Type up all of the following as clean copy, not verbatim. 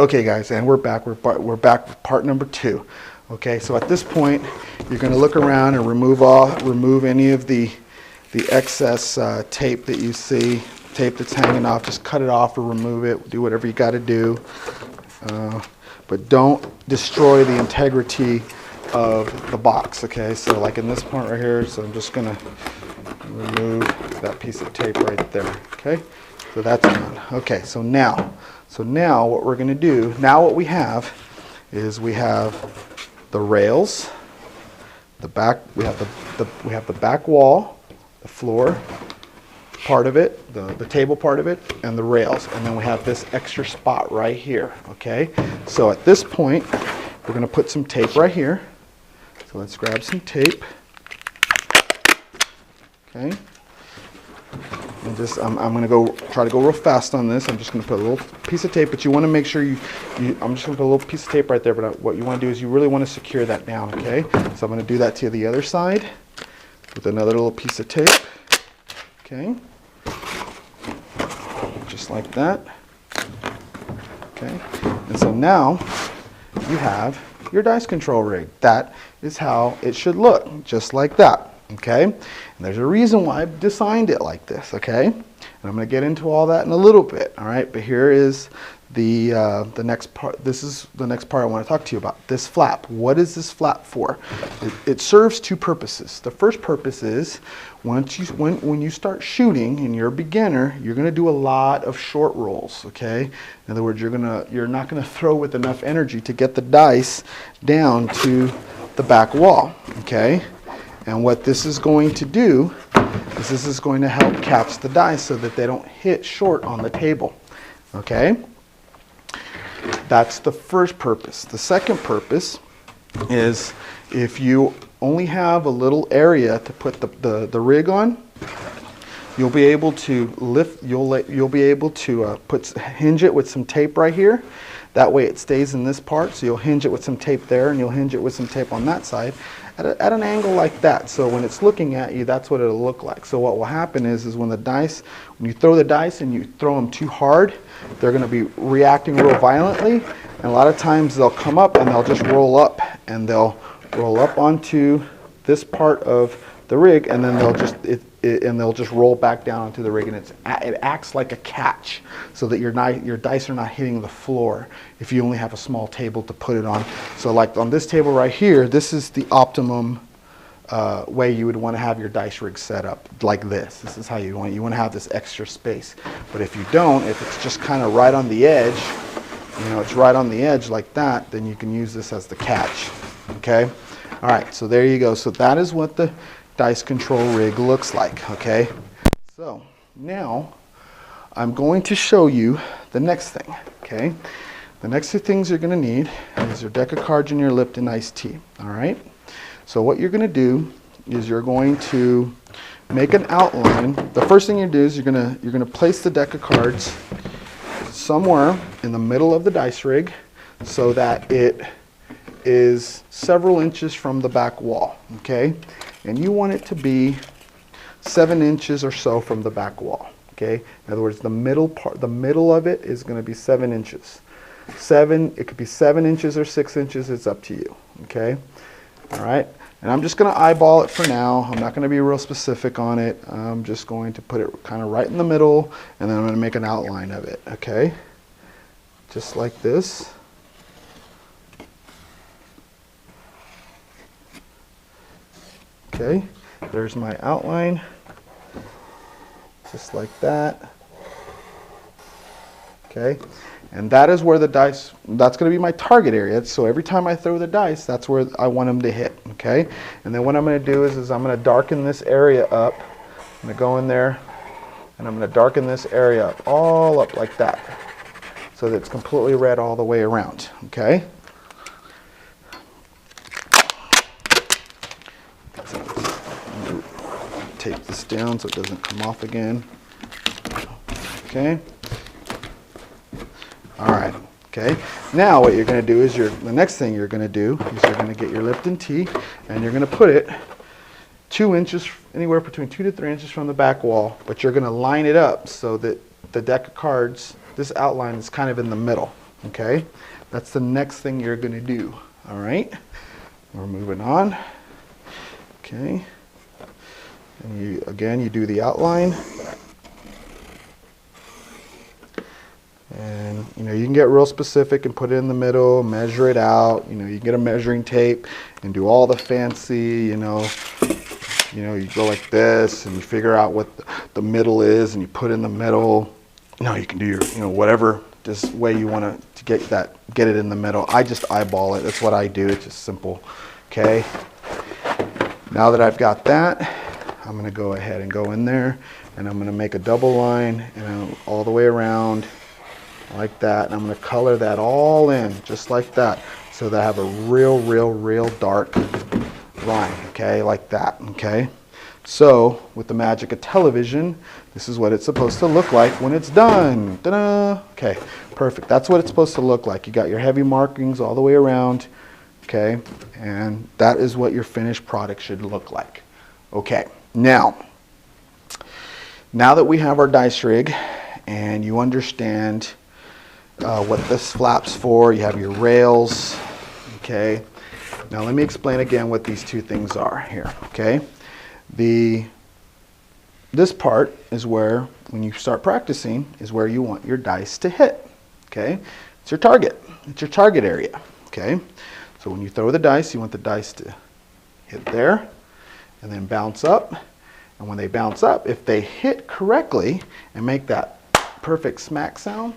Okay, guys, and we're back. We're back with part number 2. Okay, so at this point, you're going to look around and remove any of the excess tape that you see, tape that's hanging off. Just cut it off or remove it. Do whatever you got to do, but don't destroy the integrity of the box. Okay, so like in this point right here, so I'm just going to remove that piece of tape right there. Okay, so that's done. Okay, so now what we're going to do, now what we have is we have the rails, the back, we have the back wall, the floor part of it, the table part of it, and the rails, and then we have this extra spot right here. Okay, so at this point we're going to put some tape right here. So let's grab some tape. Okay, and just I'm going to try to go real fast on this. I'm just going to put a little piece of tape, but you want to make sure I'm just going to put a little piece of tape right there, but what you want to do is you really want to secure that down. Okay, so I'm going to do that to the other side with another little piece of tape. Okay, just like that. Okay, and so now you have your dice control rig. That is how it should look, just like that. Okay, and there's a reason why I've designed it like this. Okay, and I'm going to get into all that in a little bit. All right, but here is the next part. This is the next part I want to talk to you about. This flap. What is this flap for? It serves two purposes. The first purpose is when you start shooting and you're a beginner, you're going to do a lot of short rolls. Okay, in other words, you're not going to throw with enough energy to get the dice down to the back wall. Okay. And what this is going to do is this is going to help catch the dice so that they don't hit short on the table. Okay? That's the first purpose. The second purpose is if you only have a little area to put the rig on, you'll be able to you'll be able to hinge it with some tape right here. That way it stays in this part, so you'll hinge it with some tape there, and you'll hinge it with some tape on that side at an angle like that. So when it's looking at you, that's what it'll look like. So what will happen is when you throw the dice and you throw them too hard, they're going to be reacting real violently, and a lot of times they'll come up and they'll just roll up, and they'll roll up onto this part of the rig, and then they'll just roll back down onto the rig, and it acts like a catch so that your dice are not hitting the floor if you only have a small table to put it on. So like on this table right here, this is the optimum way you would want to have your dice rig set up, like this. This is how you want to have this extra space. But if you don't, if it's just kind of right on the edge, it's right on the edge like that, then you can use this as the catch. Okay? All right, so there you go. So that is what the dice control rig looks like. Okay, so now I'm going to show you the next thing. Okay, the next two things you're going to need is your deck of cards and your Lipton iced tea. All right, so what you're going to do is you're going to make an outline. The first thing you do is you're going to place the deck of cards somewhere in the middle of the dice rig so that it is several inches from the back wall. Okay, and you want it to be 7 inches or so from the back wall. Okay, in other words, the middle of it is going to be 7 inches. It could be 7 inches or 6 inches. It's up to you. Okay, all right. And I'm just going to eyeball it for now. I'm not going to be real specific on it. I'm just going to put it kind of right in the middle, and then I'm going to make an outline of it. Okay, just like this. Okay, there's my outline, just like that. Okay, and that is where the dice, that's going to be my target area. So every time I throw the dice, that's where I want them to hit. Okay, and then what I'm going to do is I'm going to darken this area up. I'm going to go in there, and I'm going to darken this area up, all up like that, so that it's completely red all the way around. Okay. Tape this down so it doesn't come off again. Okay. All right. Okay. Now what you're going to do is the next thing you're going to do is you're going to get your Lipton tea, and you're going to put it 2 inches, anywhere between 2 to 3 inches from the back wall, but you're going to line it up so that the deck of cards, this outline is kind of in the middle. Okay, that's the next thing you're going to do. All right, we're moving on. Okay, and you do the outline. And you can get real specific and put it in the middle, measure it out. You can get a measuring tape and do all the fancy, you go like this and you figure out what the middle is and you put it in the middle. You can do your, whatever, just way you want to get it in the middle. I just eyeball it. That's what I do. It's just simple. Okay. Now that I've got that, I'm going to go ahead and go in there and I'm going to make a double line and all the way around. Like that, and I'm going to color that all in just like that so that I have a real dark line, okay, like that, okay. So with the magic of television, this is what it's supposed to look like when it's done. Ta-da! Okay, perfect. That's what it's supposed to look like. You got your heavy markings all the way around, okay, and that is what your finished product should look like. Okay, now that we have our dice rig and you understand what this flap's for, you have your rails, okay. Now let me explain again what these two things are here, okay. This part is where, when you start practicing, is where you want your dice to hit, okay. It's your target. It's your target area, okay. So when you throw the dice, you want the dice to hit there and then bounce up. And when they bounce up, if they hit correctly and make that perfect smack sound,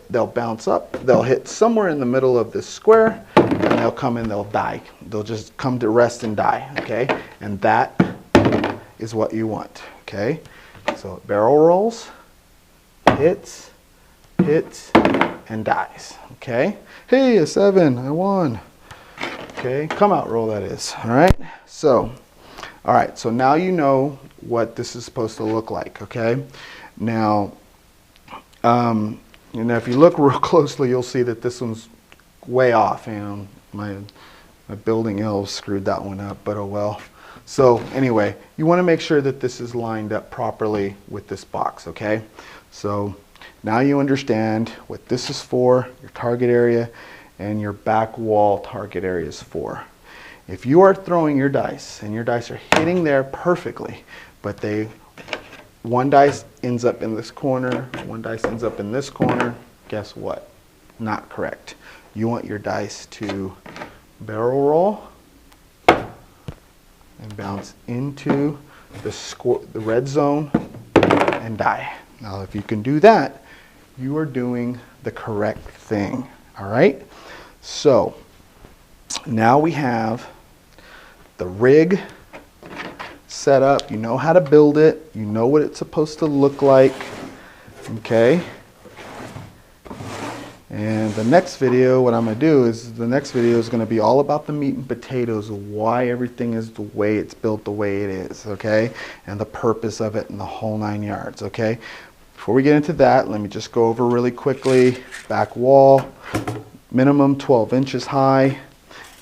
they'll bounce up, they'll hit somewhere in the middle of this square, and they'll come in, they'll die. They'll just come to rest and die, okay? And that is what you want, okay? So barrel rolls, hits, and dies, okay? Hey, a 7, I won. Okay, come out roll that is, all right? So, all right, so now you know what this is supposed to look like, okay? Now, if you look real closely, you'll see that this one's way off. My building elves screwed that one up, but oh well. So anyway, you want to make sure that this is lined up properly with this box, okay? So now you understand what this is for, your target area, and your back wall target area is for. If you are throwing your dice, and your dice are hitting there perfectly, but one dice ends up in this corner, one dice ends up in this corner, guess what? Not correct. You want your dice to barrel roll and bounce into the red zone and die. Now if you can do that, you are doing the correct thing, all right? So now we have the rig set up. You know how to build it. You know what it's supposed to look like. Okay. And the next video, what I'm going to do is the next video is going to be all about the meat and potatoes of why everything is the way it's built the way it is. Okay. And the purpose of it and the whole 9 yards. Okay. Before we get into that, let me just go over really quickly. Back wall, minimum 12 inches high.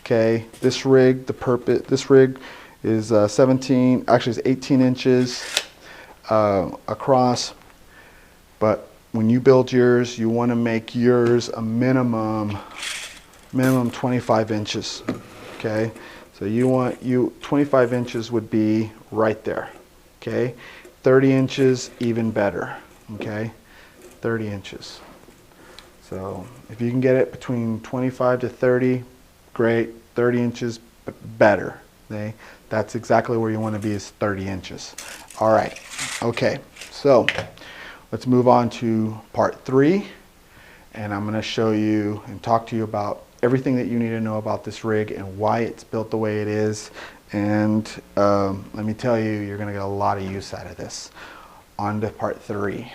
Okay. This rig, this rig is 18 inches across, but when you build yours, you want to make yours a minimum 25 inches, okay? So 25 inches would be right there, okay? 30 inches, even better, okay? 30 inches. So if you can get it between 25 to 30, great. 30 inches, better, okay? That's exactly where you want to be, is 30 inches. All right, okay, so let's move on to part 3, and I'm going to show you and talk to you about everything that you need to know about this rig and why it's built the way it is. And let me tell you, you're going to get a lot of use out of this. On to part 3.